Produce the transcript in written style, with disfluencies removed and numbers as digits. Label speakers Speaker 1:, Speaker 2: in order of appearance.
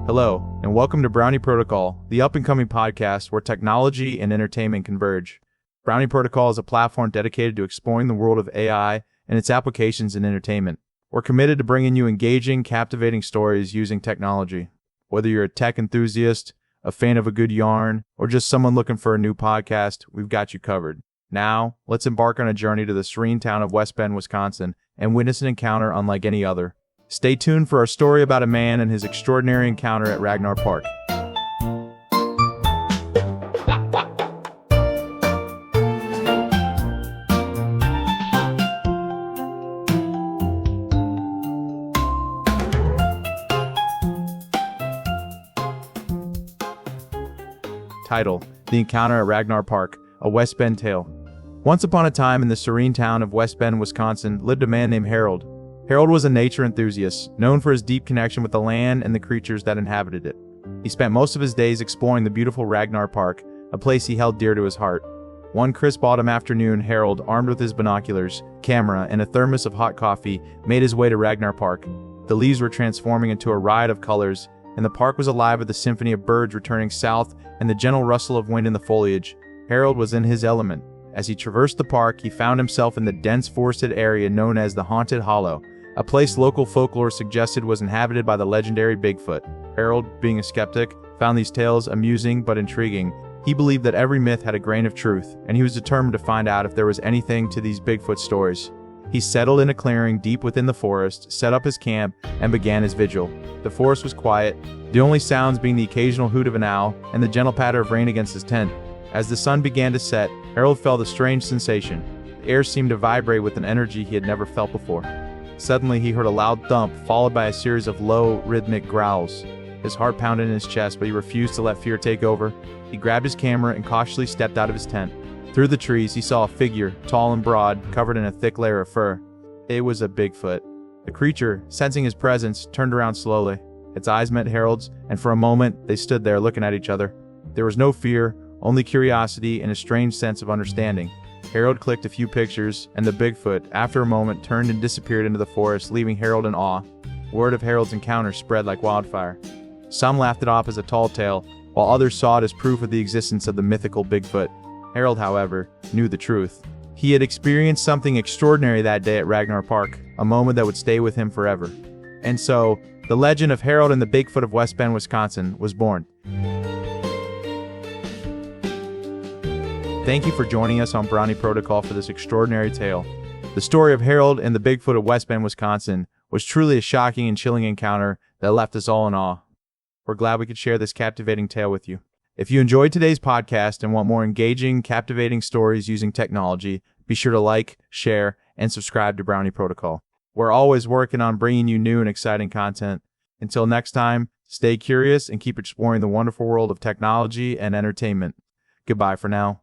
Speaker 1: Hello, and welcome to Brownie Protocol, the up-and-coming podcast where technology and entertainment converge. Brownie Protocol is a platform dedicated to exploring the world of AI and its applications in entertainment. We're committed to bringing you engaging, captivating stories using technology. Whether you're a tech enthusiast, a fan of a good yarn, or just someone looking for a new podcast, we've got you covered. Now, let's embark on a journey to the serene town of West Bend, Wisconsin, and witness an encounter unlike any other. Stay tuned for our story about a man and his extraordinary encounter at Ragnar Park. Title: The Encounter at Ragnar Park, a West Bend Tale. Once upon a time in the serene town of West Bend, Wisconsin, lived a man named Harold. Harold was a nature enthusiast, known for his deep connection with the land and the creatures that inhabited it. He spent most of his days exploring the beautiful Ragnar Park, a place he held dear to his heart. One crisp autumn afternoon, Harold, armed with his binoculars, camera, and a thermos of hot coffee, made his way to Ragnar Park. The leaves were transforming into a riot of colors, and the park was alive with the symphony of birds returning south and the gentle rustle of wind in the foliage. Harold was in his element. As he traversed the park, he found himself in the dense forested area known as the Haunted Hollow, a place local folklore suggested was inhabited by the legendary Bigfoot. Harold, being a skeptic, found these tales amusing but intriguing. He believed that every myth had a grain of truth, and he was determined to find out if there was anything to these Bigfoot stories. He settled in a clearing deep within the forest, set up his camp, and began his vigil. The forest was quiet, the only sounds being the occasional hoot of an owl and the gentle patter of rain against his tent. As the sun began to set, Harold felt a strange sensation. The air seemed to vibrate with an energy he had never felt before. Suddenly, he heard a loud thump, followed by a series of low, rhythmic growls. His heart pounded in his chest, but he refused to let fear take over. He grabbed his camera and cautiously stepped out of his tent. Through the trees, he saw a figure, tall and broad, covered in a thick layer of fur. It was a Bigfoot. The creature, sensing his presence, turned around slowly. Its eyes met Harold's, and for a moment, they stood there looking at each other. There was no fear, only curiosity and a strange sense of understanding. Harold clicked a few pictures, and the Bigfoot, after a moment, turned and disappeared into the forest, leaving Harold in awe. Word of Harold's encounter spread like wildfire. Some laughed it off as a tall tale, while others saw it as proof of the existence of the mythical Bigfoot. Harold, however, knew the truth. He had experienced something extraordinary that day at Ragnar Park, a moment that would stay with him forever. And so, the legend of Harold and the Bigfoot of West Bend, Wisconsin was born. Thank you for joining us on Brownie Protocol for this extraordinary tale. The story of Harold and the Bigfoot of West Bend, Wisconsin was truly a shocking and chilling encounter that left us all in awe. We're glad we could share this captivating tale with you. If you enjoyed today's podcast and want more engaging, captivating stories using technology, be sure to like, share, and subscribe to Brownie Protocol. We're always working on bringing you new and exciting content. Until next time, stay curious and keep exploring the wonderful world of technology and entertainment. Goodbye for now.